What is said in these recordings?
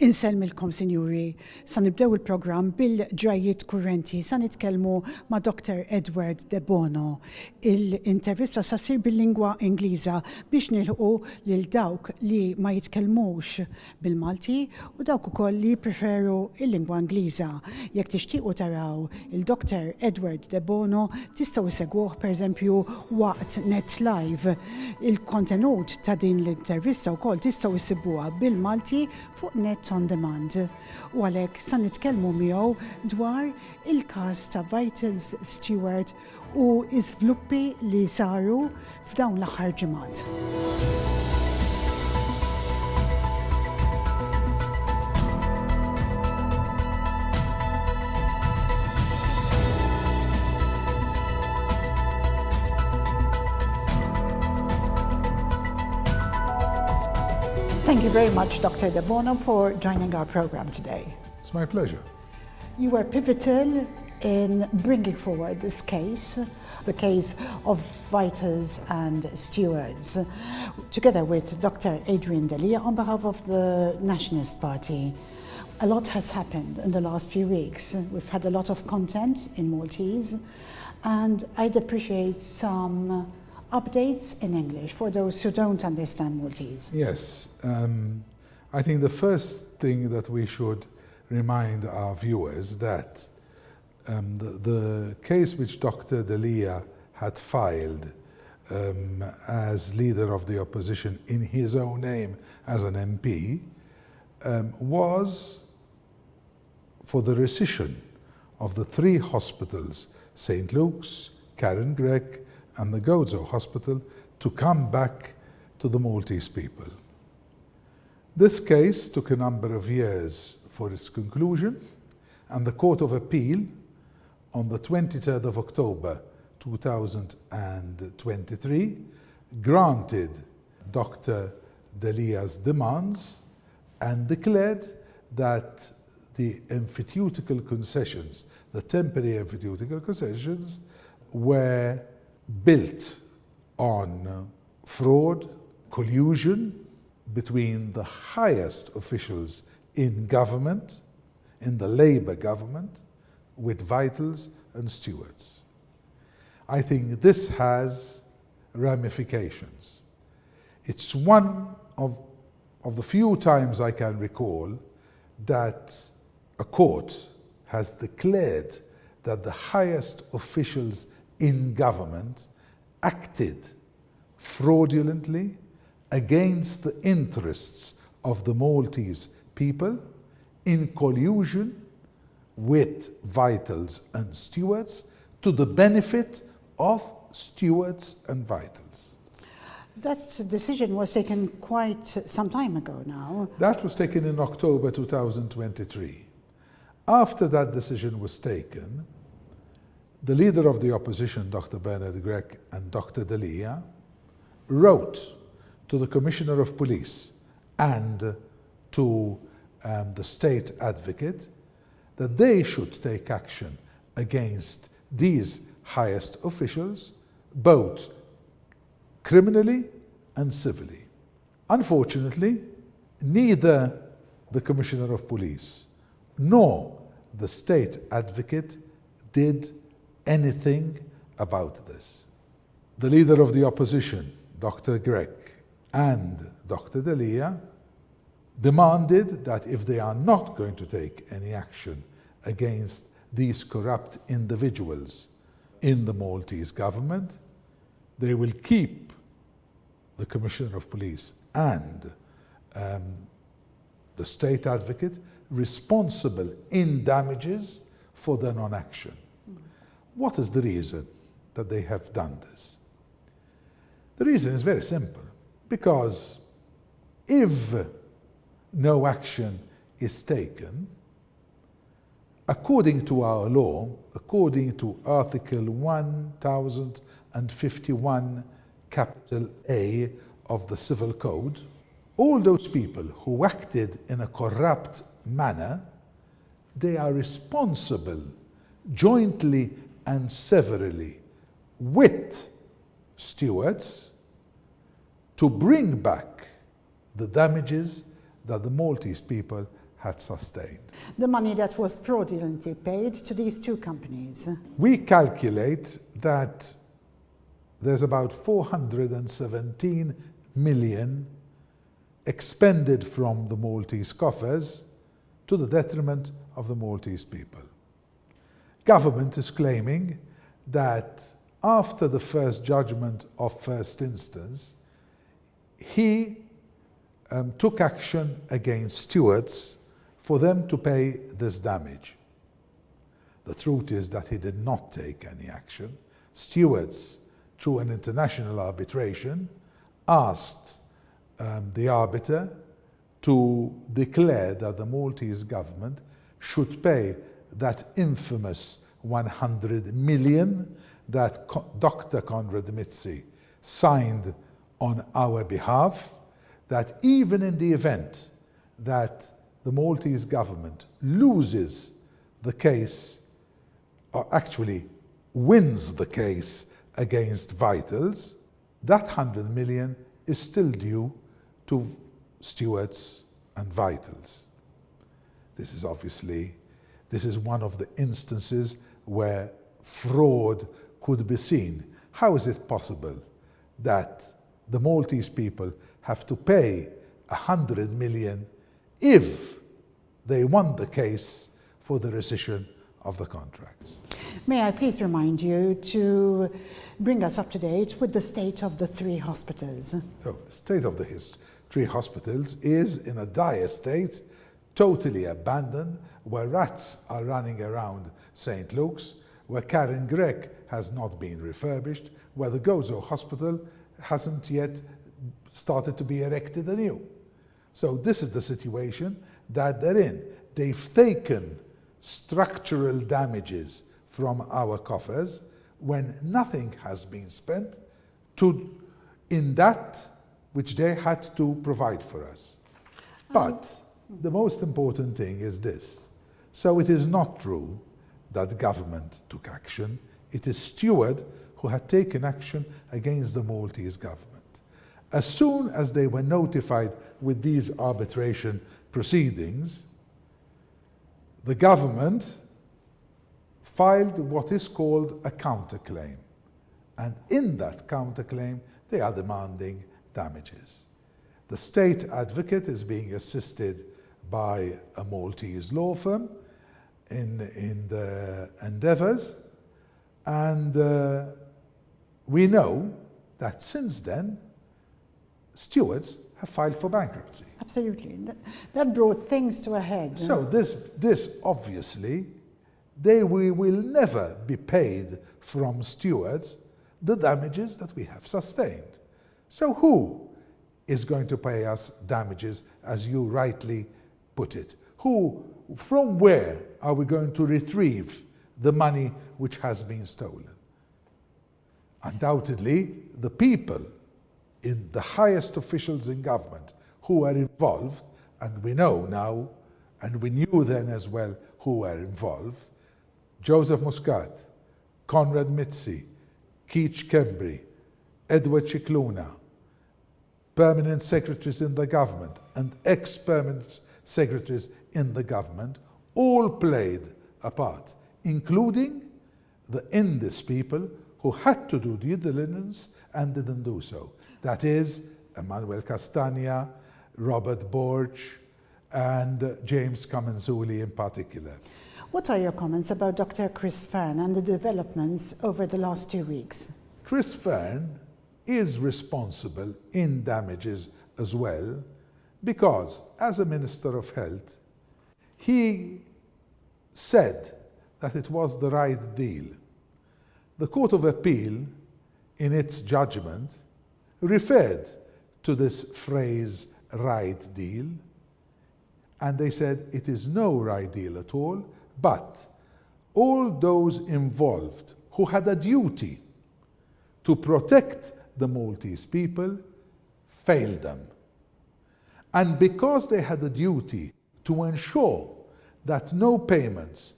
Insellmilkom, Sinjuri, sa nibdew il-programm bil-ġrajiet kurrenti, sa nitkellmu ma' Dr. Edward Debono. Il-intervista sa sir bil-lingwa Ingliża biex nilħu lil dawk li ma jitkellmux bil-Malti u dawk ukoll li preferu il-lingwa Ingliża. Jekk tixtiequ taraw il-Dr. Edward Debono tistgħu isegwuh pereżempju waqt Net Live. Il-kontenut ta' din l-intervista wkoll tistgħu issibuha bil-Malti fuq Net on Demand. U għalhekk sa nitkellmu miegħu dwar il-każ ta' Vitals Stewart u iżviluppi li saru f'dawn l-aħħar ġimgħat. Thank you very much, Dr. Debono, for joining our program today. It's my pleasure. You were pivotal in bringing forward this case, the case of Vitals and Stewards, together with Dr. Adrian Delia on behalf of the Nationalist Party. A lot has happened in the last few weeks. We've had a lot of content in Maltese, and I'd appreciate some updates in English for those who don't understand Maltese. Yes, I think the first thing that we should remind our viewers that the case which Dr. Delia had filed as leader of the opposition in his own name as an MP was for the rescission of the 3 hospitals, St. Luke's, Karen Gregg, and the Gozo Hospital, to come back to the Maltese people. This case took a number of years for its conclusion, and the Court of Appeal on the 23rd of October 2023 granted Dr. Delia's demands and declared that the emphysema concessions, the temporary emphysema concessions, were built on fraud, collusion between the highest officials in government, in the Labour government, with Vitals and Stewards. I think this has ramifications. It's one of the few times I can recall that a court has declared that the highest officials in government acted fraudulently against the interests of the Maltese people in collusion with Vitals and Stewards to the benefit of Stewards and Vitals. That decision was taken quite some time ago now. That was taken in October 2023. After that decision was taken, the leader of the opposition, Dr. Bernard Gregg and Dr. Delia, wrote to the Commissioner of Police and to the State Advocate that they should take action against these highest officials, both criminally and civilly. Unfortunately, neither the Commissioner of Police nor the State Advocate did anything about this. The leader of the opposition, Dr. Gregg, and Dr. Delia demanded that if they are not going to take any action against these corrupt individuals in the Maltese government, they will keep the Commissioner of Police and the State Advocate responsible in damages for their non-action. What is the reason that they have done this? The reason is very simple, because if no action is taken, according to our law, according to Article 1051, capital A of the Civil Code, all those people who acted in a corrupt manner, they are responsible jointly and severally with stewards to bring back the damages that the Maltese people had sustained. The money that was fraudulently paid to these two companies. We calculate that there's about 417 million expended from the Maltese coffers to the detriment of the Maltese people. Government is claiming that after the first judgment of first instance, he took action against stewards for them to pay this damage. The truth is that he did not take any action. Stewards, through an international arbitration, asked the arbiter to declare that the Maltese government should pay that infamous 100 million that Dr. Conrad Mitzi signed on our behalf, that even in the event that the Maltese government loses the case, or actually wins the case against Vitals, that 100 million is still due to stewards and Vitals. This is one of the instances where fraud could be seen. How is it possible that the Maltese people have to pay 100 million if they won the case for the rescission of the contracts? May I please remind you to bring us up to date with the state of the three hospitals? The state of the three hospitals is in a dire state, totally abandoned, where rats are running around St. Luke's, where Karen Gregg has not been refurbished, where the Gozo Hospital hasn't yet started to be erected anew. So this is the situation that they're in. They've taken structural damages from our coffers when nothing has been spent in that which they had to provide for us. But the most important thing is this. So it is not true that government took action. It is steward who had taken action against the Maltese government. As soon as they were notified with these arbitration proceedings, the government filed what is called a counterclaim. And in that counterclaim, they are demanding damages. The state advocate is being assisted by a Maltese law firm in the endeavors, and we know that since then, stewards have filed for bankruptcy. Absolutely. That brought things to a head. So this obviously, we will never be paid from stewards the damages that we have sustained. So who is going to pay us damages, as you rightly put it? From where are we going to retrieve the money which has been stolen? Undoubtedly, the people in the highest officials in government who are involved, and we know now, and we knew then as well who were involved: Joseph Muscat, Conrad Mitzi, Keith Kembry, Edward Cicluna, permanent secretaries in the government and ex-permanent secretaries in the government, all played a part, including the Indus people who had to do due diligence and didn't do so. That is, Emmanuel Castagna, Robert Borch, and James Kamenzuli in particular. What are your comments about Dr. Chris Fearn and the developments over the last 2 weeks? Chris Fearn is responsible in damages as well, because as a Minister of Health, he said that it was the right deal. The Court of Appeal, in its judgment, referred to this phrase, right deal, and they said it is no right deal at all, but all those involved who had a duty to protect the Maltese people failed them. And because they had a duty to ensure that no payments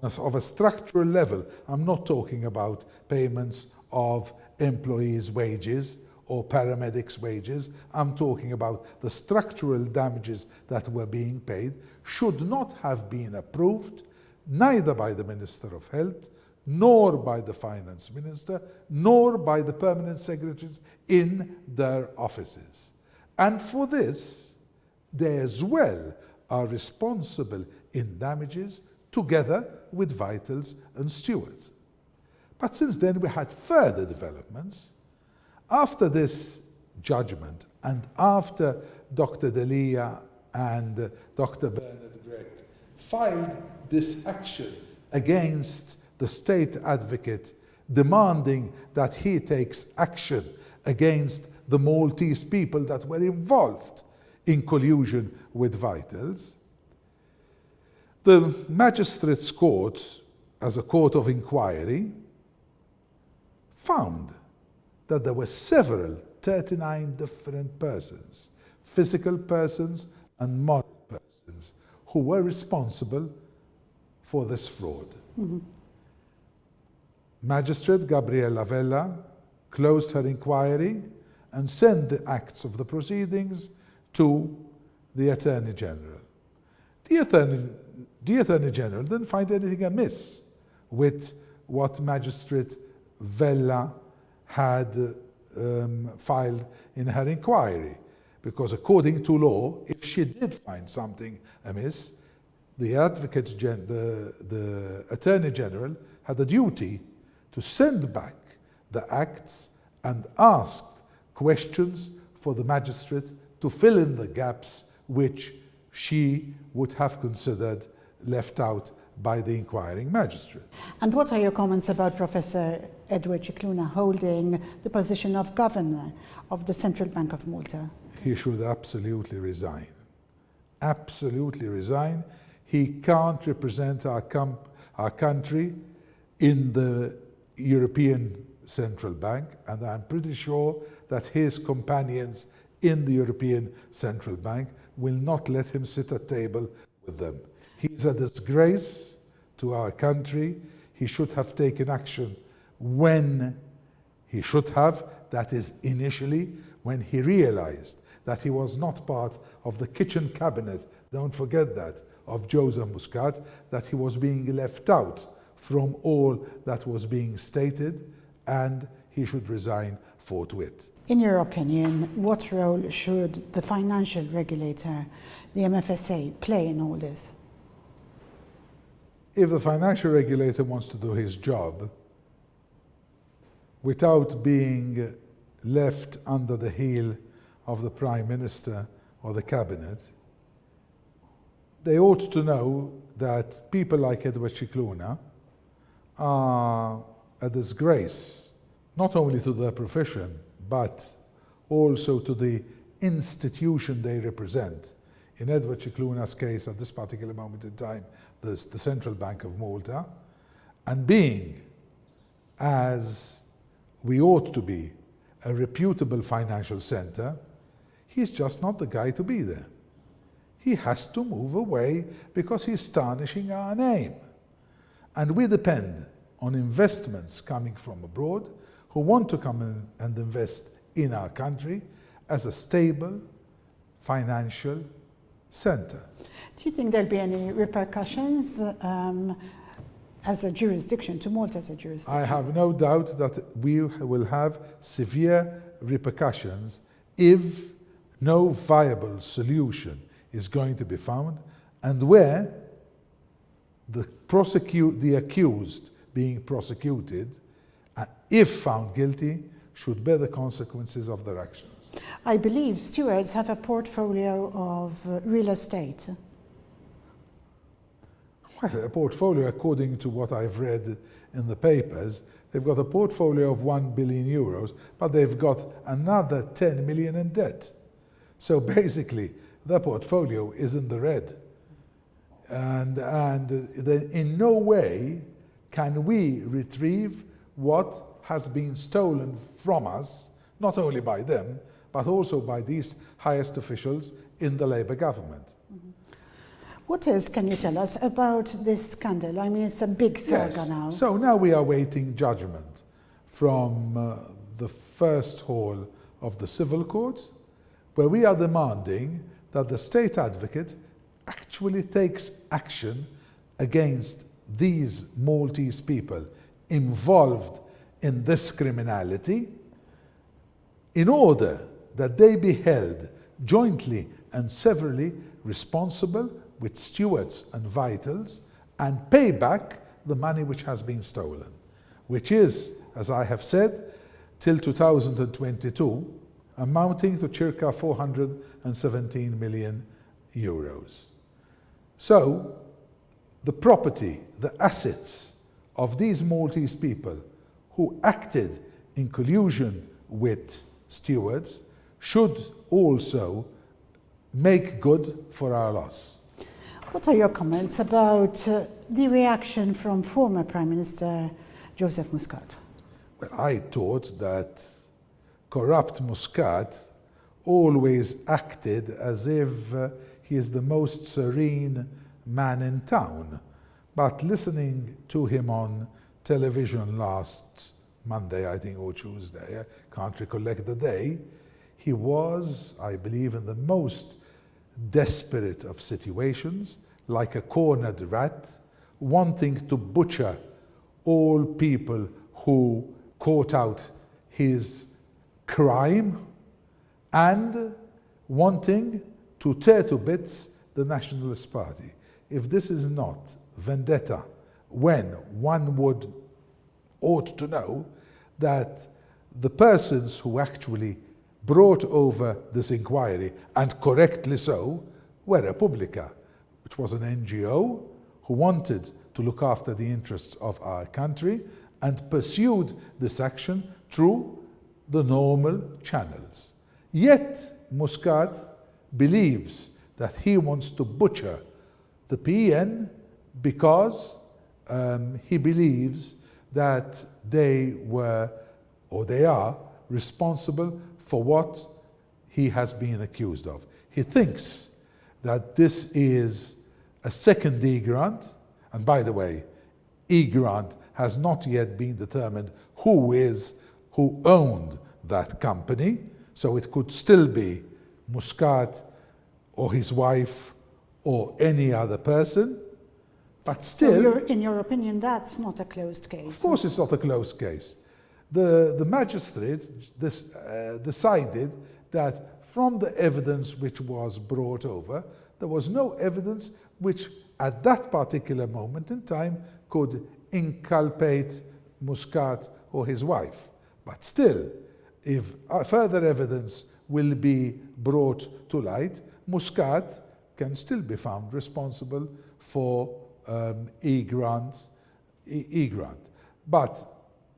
of a structural level, I'm not talking about payments of employees' wages or paramedics' wages. I'm talking about the structural damages that were being paid, should not have been approved, neither by the Minister of Health, nor by the Finance Minister, nor by the permanent secretaries in their offices. And for this, they as well are responsible in damages together with Vitals and stewards. But since then we had further developments. After this judgment and after Dr. Delia and Dr. Bernard Gregg filed this action against the state advocate, demanding that he takes action against the Maltese people that were involved in collusion with Vitals, the Magistrates' Court, as a court of inquiry, found that there were 39 different persons, physical persons and moral persons, who were responsible for this fraud. Mm-hmm. Magistrate Gabriella Vella closed her inquiry and sent the acts of the proceedings to the Attorney General. The Attorney General didn't find anything amiss with what Magistrate Vella had filed in her inquiry, because according to law, if she did find something amiss, the Attorney General had a duty to send back the acts and asked questions for the magistrate to fill in the gaps which she would have considered left out by the inquiring magistrate. And what are your comments about Professor Edward Cicluna holding the position of Governor of the Central Bank of Malta? He should absolutely resign. Absolutely resign. He can't represent our country in the European Central Bank, and I'm pretty sure that his companions in the European Central Bank will not let him sit at table with them. He's a disgrace to our country. He should have taken action when he should have, that is initially, when he realized that he was not part of the kitchen cabinet, don't forget that, of Joseph Muscat, that he was being left out from all that was being stated, and he should resign forthwith. In your opinion, what role should the financial regulator, the MFSA, play in all this? If the financial regulator wants to do his job without being left under the heel of the Prime Minister or the Cabinet, they ought to know that people like Edward Cicluna are a disgrace, not only to their profession, but also to the institution they represent. In Edward Cicluna's case, at this particular moment in time, there's the Central Bank of Malta, and being, as we ought to be, a reputable financial center, he's just not the guy to be there. He has to move away because he's tarnishing our name. And we depend on investments coming from abroad who want to come in and invest in our country as a stable financial center. Do you think there'll be any repercussions as a jurisdiction, to Malta as a jurisdiction? I have no doubt that we will have severe repercussions if no viable solution is going to be found, and where the accused being prosecuted, if found guilty, should bear the consequences of their actions. I believe stewards have a portfolio of real estate. Well, a portfolio, according to what I've read in the papers, they've got a portfolio of 1 billion euros, but they've got another 10 million in debt. So basically, their portfolio is in the red. And in no way can we retrieve what has been stolen from us, not only by them, but also by these highest officials in the Labour government. Mm-hmm. What else can you tell us about this scandal? I mean, it's a big saga now. So now we are waiting judgment from the first hall of the Civil Court, where we are demanding that the state advocate actually takes action against these Maltese people involved in this criminality in order that they be held jointly and severally responsible with stewards and vitals and pay back the money which has been stolen, which is, as I have said, till 2022, amounting to circa 417 million euros. So, the property, the assets of these Maltese people who acted in collusion with stewards should also make good for our loss. What are your comments about the reaction from former Prime Minister Joseph Muscat? Well, I thought that corrupt Muscat always acted as if he is the most serene man in town. But listening to him on television last Monday, I think, or Tuesday, I can't recollect the day, he was, I believe, in the most desperate of situations, like a cornered rat, wanting to butcher all people who caught out his crime and wanting to tear to bits the Nationalist Party. If this is not vendetta, when one ought to know that the persons who actually brought over this inquiry, and correctly so, were Republica, which was an NGO who wanted to look after the interests of our country and pursued this action through the normal channels. Yet Muscat believes that he wants to butcher the PN because he believes that they were, or they are, responsible for what he has been accused of. He thinks that this is a second E-grant, and by the way, E-grant has not yet been determined who owned that company, so it could still be Muscat or his wife or any other person, but still... So in your opinion, that's not a closed case? Of course it's not a closed case. The magistrate decided that from the evidence which was brought over, there was no evidence which at that particular moment in time could inculpate Muscat or his wife. But still, if further evidence will be brought to light, Muscat can still be found responsible for E-grant. But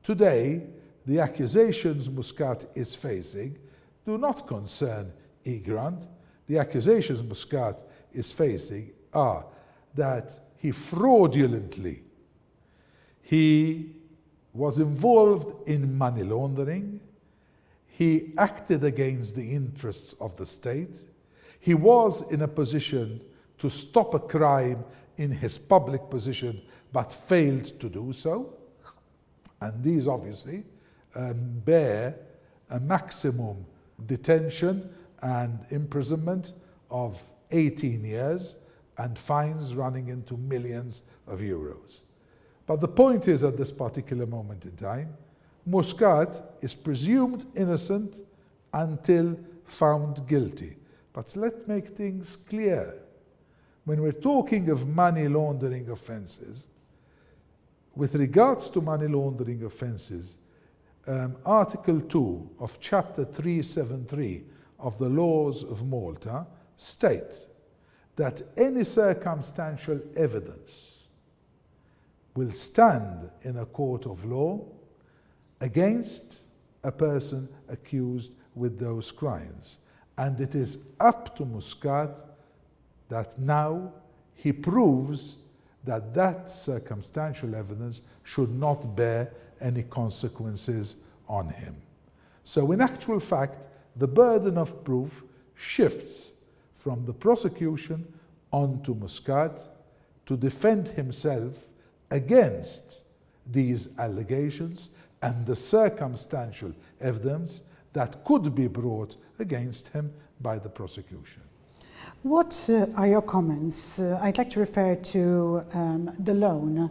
today, the accusations Muscat is facing do not concern E-grant. The accusations Muscat is facing are that he was involved in money laundering, he acted against the interests of the state, he was in a position to stop a crime in his public position but failed to do so, and these obviously bear a maximum detention and imprisonment of 18 years and fines running into millions of euros. But the point is, at this particular moment in time, Muscat is presumed innocent until found guilty. But let's make things clear. When we're talking of money laundering offences, with regards to money laundering offences, Article 2 of Chapter 373 of the Laws of Malta state that any circumstantial evidence will stand in a court of law against a person accused with those crimes. And it is up to Muscat that now he proves that that circumstantial evidence should not bear any consequences on him. So in actual fact, the burden of proof shifts from the prosecution onto Muscat to defend himself against these allegations and the circumstantial evidence that could be brought against him by the prosecution. What are your comments? I'd like to refer to the loan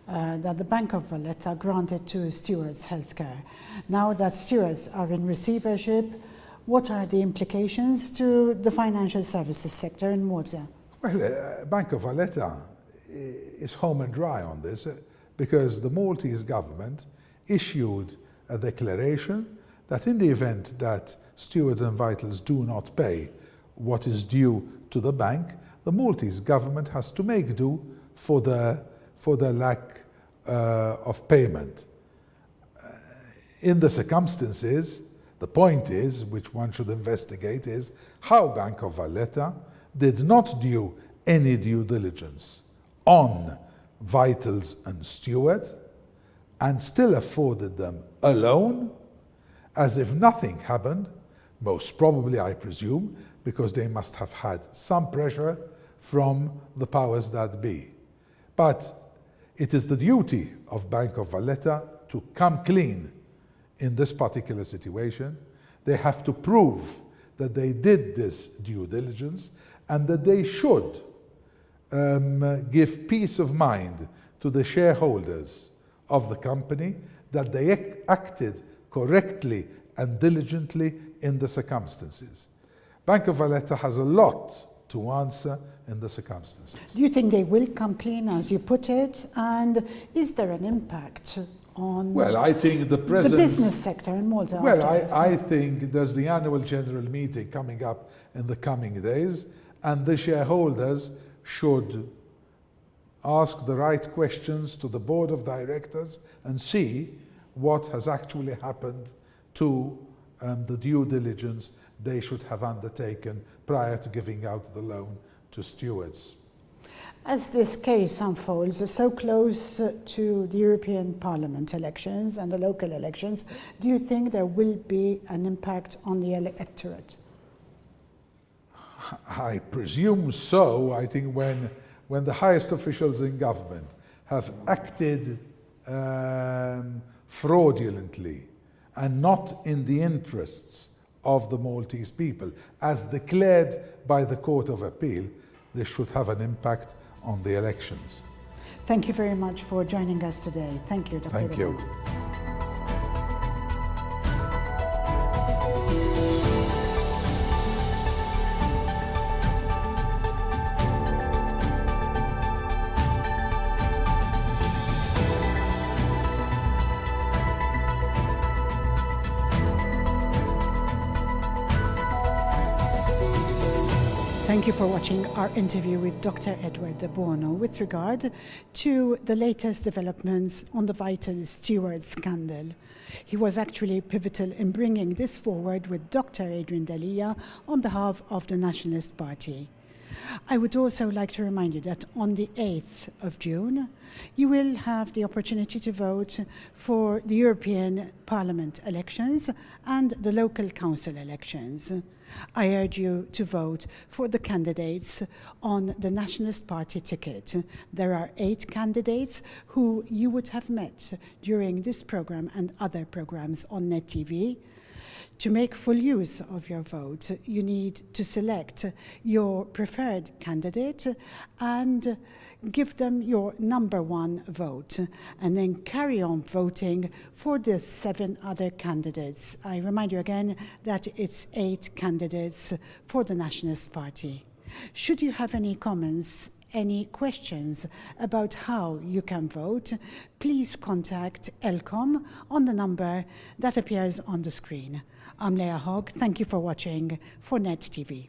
that the Bank of Valletta granted to Stewards Healthcare. Now that Stewards are in receivership, what are the implications to the financial services sector in Malta? Well, Bank of Valletta is home and dry on this because the Maltese government issued a declaration that in the event that Stewards and Vitals do not pay what is due to the bank, the Maltese government has to make do for the lack of payment. In the circumstances, the point is, which one should investigate, is how Bank of Valletta did not do any due diligence on Vitals and Stewart and still afforded them a loan as if nothing happened, most probably, I presume, because they must have had some pressure from the powers that be. But it is the duty of Bank of Valletta to come clean in this particular situation. They have to prove that they did this due diligence and that they should give peace of mind to the shareholders of the company that they acted correctly and diligently in the circumstances. Bank of Valletta has a lot to answer in the circumstances. Do you think they will come clean, as you put it? And is there an impact on I think the business sector in Malta? I think there's the annual general meeting coming up in the coming days, and the shareholders should ask the right questions to the board of directors and see what has actually happened to the due diligence they should have undertaken prior to giving out the loan to Stewards. As this case unfolds so close to the European Parliament elections and the local elections, do you think there will be an impact on the electorate? I presume so. I think when the highest officials in government have acted fraudulently and not in the interests of the Maltese people, as declared by the Court of Appeal, this should have an impact on the elections. Thank you very much for joining us today. Thank you, Dr. Thank you. Thank you for watching our interview with Dr. Edward Debono with regard to the latest developments on the Vital Steward scandal. He was actually pivotal in bringing this forward with Dr. Adrian Dalia on behalf of the Nationalist Party. I would also like to remind you that on the 8th of June, you will have the opportunity to vote for the European Parliament elections and the local council elections. I urge you to vote for the candidates on the Nationalist Party ticket. There are 8 candidates who you would have met during this program and other programs on Net TV. To make full use of your vote, you need to select your preferred candidate and give them your #1 vote, and then carry on voting for the 7 other candidates. I remind you again that it's 8 candidates for the Nationalist Party. Should you have any comments, any questions about how you can vote, please contact ELCOM on the number that appears on the screen. I'm Leah Hogg. Thank you for watching for Net TV.